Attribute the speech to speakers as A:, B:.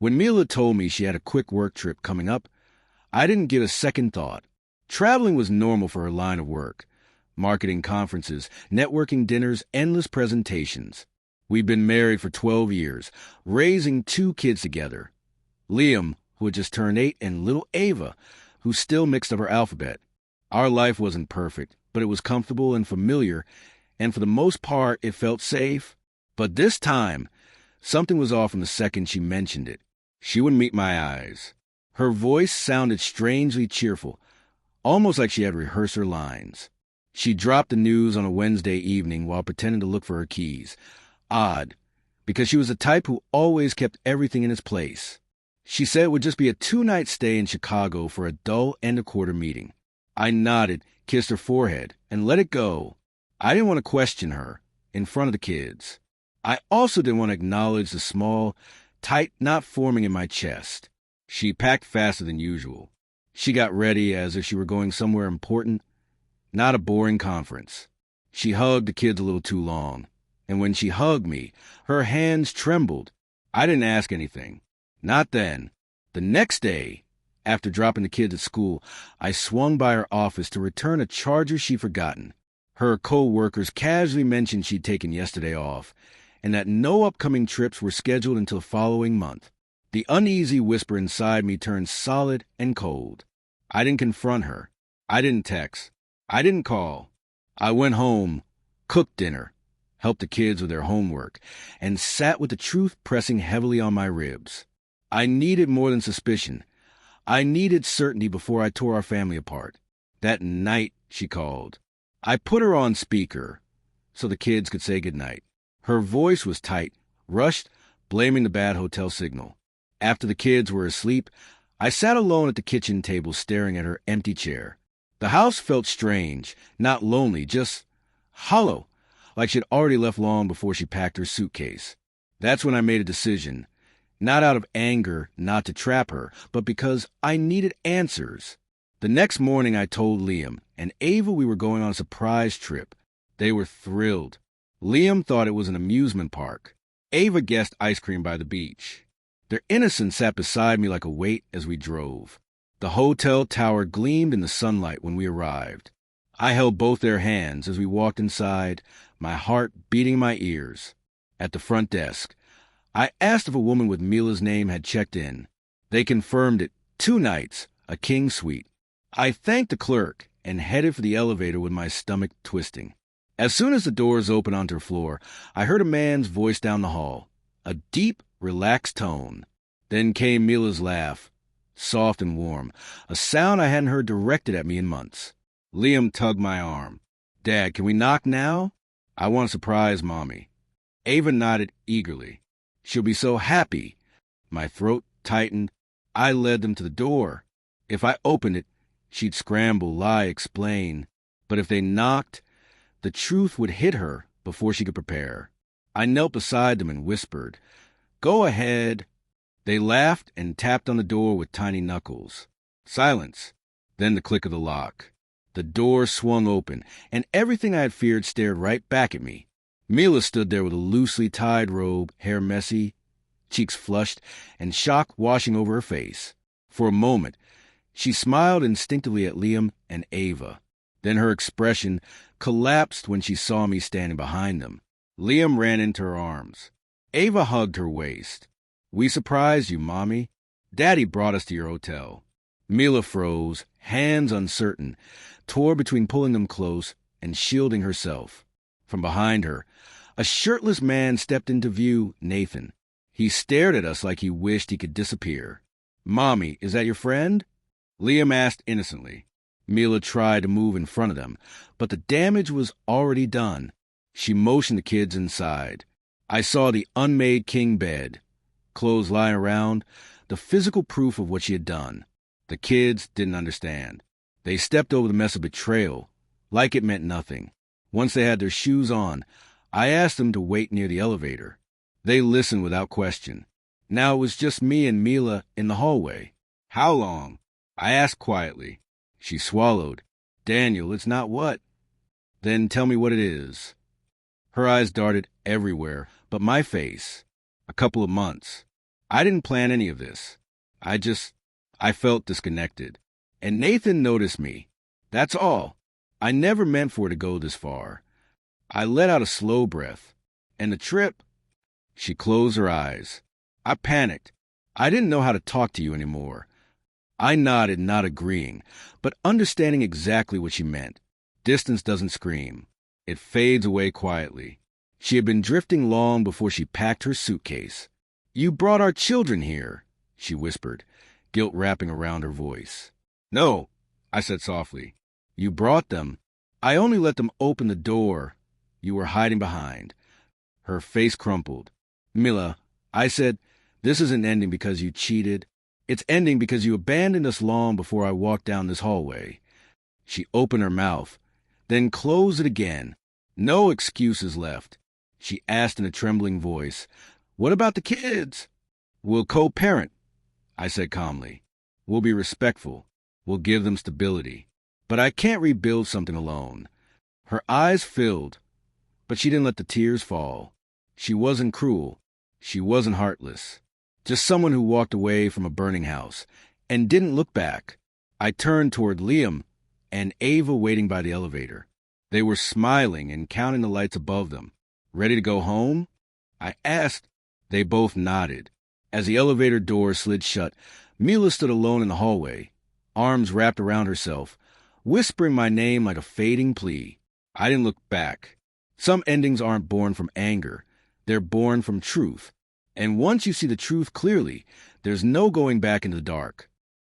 A: When Mila told me she had a quick work trip coming up, I didn't give a second thought. Traveling was normal for her line of work. Marketing conferences, networking dinners, endless presentations. We'd been married for 12 years, raising 2 kids together. Liam, who had just turned 8, and little Ava, who still mixed up her alphabet. Our life wasn't perfect, but it was comfortable and familiar, and for the most part, it felt safe. But this time, something was off from the second she mentioned it. She wouldn't meet my eyes. Her voice sounded strangely cheerful, almost like she had rehearsed her lines. She dropped the news on a Wednesday evening while pretending to look for her keys. Odd, because she was the type who always kept everything in its place. She said it would just be a 2-night stay in Chicago for a dull end-of-quarter meeting. I nodded, kissed her forehead, and let it go. I didn't want to question her in front of the kids. I also didn't want to acknowledge the small, tight knot forming in my chest. She packed faster than usual. She got ready as if she were going somewhere important, not a boring conference. She hugged the kids a little too long, and when she hugged me, her hands trembled. I didn't ask anything. Not then. The next day, after dropping the kids at school, I swung by her office to return a charger she'd forgotten. Her co-workers casually mentioned she'd taken yesterday off, and that no upcoming trips were scheduled until the following month. The uneasy whisper inside me turned solid and cold. I didn't confront her. I didn't text. I didn't call. I went home, cooked dinner, helped the kids with their homework, and sat with the truth pressing heavily on my ribs. I needed more than suspicion. I needed certainty before I tore our family apart. That night, she called. I put her on speaker so the kids could say goodnight. Her voice was tight, rushed, blaming the bad hotel signal. After the kids were asleep, I sat alone at the kitchen table staring at her empty chair. The house felt strange, not lonely, just hollow, like she'd already left long before she packed her suitcase. That's when I made a decision, not out of anger not to trap her, but because I needed answers. The next morning I told Liam and Ava we were going on a surprise trip. They were thrilled. Liam thought it was an amusement park. Ava guessed ice cream by the beach. Their innocence sat beside me like a weight as we drove. The hotel tower gleamed in the sunlight when we arrived. I held both their hands as we walked inside, my heart beating in my ears. At the front desk, I asked if a woman with Mila's name had checked in. They confirmed it. 2 nights, a king suite. I thanked the clerk and headed for the elevator with my stomach twisting. As soon as the doors opened onto the floor, I heard a man's voice down the hall, a deep, relaxed tone. Then came Mila's laugh, soft and warm, a sound I hadn't heard directed at me in months. Liam tugged my arm. Dad, can we knock now? I want to surprise Mommy. Ava nodded eagerly. She'll be so happy. My throat tightened. I led them to the door. If I opened it, she'd scramble, lie, explain. But if they knocked, the truth would hit her before she could prepare. I knelt beside them and whispered, "Go ahead." They laughed and tapped on the door with tiny knuckles. Silence. Then the click of the lock. The door swung open, and everything I had feared stared right back at me. Mila stood there with a loosely tied robe, hair messy, cheeks flushed, and shock washing over her face. For a moment, she smiled instinctively at Liam and Ava. Then her expression collapsed when she saw me standing behind them. Liam ran into her arms. Ava hugged her waist. "We surprised you, Mommy. Daddy brought us to your hotel." Mila froze, hands uncertain, tore between pulling them close and shielding herself. From behind her, a shirtless man stepped into view, Nathan. He stared at us like he wished he could disappear. "Mommy, is that your friend?" Liam asked innocently. Mila tried to move in front of them, but the damage was already done. She motioned the kids inside. I saw the unmade king bed, clothes lying around, the physical proof of what she had done. The kids didn't understand. They stepped over the mess of betrayal, like it meant nothing. Once they had their shoes on, I asked them to wait near the elevator. They listened without question. Now it was just me and Mila in the hallway. "How long?" I asked quietly. She swallowed. "Daniel, it's not what." "Then tell me what it is." Her eyes darted everywhere, but my face. "A couple of months." I didn't plan any of this. I felt disconnected. And Nathan noticed me. That's all. I never meant for it to go this far. I let out a slow breath. And the trip? She closed her eyes. I panicked. I didn't know how to talk to you anymore. I nodded, not agreeing, but understanding exactly what she meant. Distance doesn't scream. It fades away quietly. She had been drifting long before she packed her suitcase. You brought our children here, she whispered, guilt wrapping around her voice. No, I said softly. You brought them. I only let them open the door you were hiding behind. Her face crumpled. Mila, I said, this isn't ending because you cheated. It's ending because you abandoned us long before I walked down this hallway. She opened her mouth, then closed it again. No excuses left. She asked in a trembling voice, what about the kids? We'll co-parent, I said calmly. We'll be respectful. We'll give them stability. But I can't rebuild something alone. Her eyes filled, but she didn't let the tears fall. She wasn't cruel. She wasn't heartless. Just someone who walked away from a burning house and didn't look back. I turned toward Liam and Ava waiting by the elevator. They were smiling and counting the lights above them. Ready to go home? I asked. They both nodded. As the elevator door slid shut, Mila stood alone in the hallway, arms wrapped around herself, whispering my name like a fading plea. I didn't look back. Some endings aren't born from anger. They're born from truth. And once you see the truth clearly, there's no going back into the dark.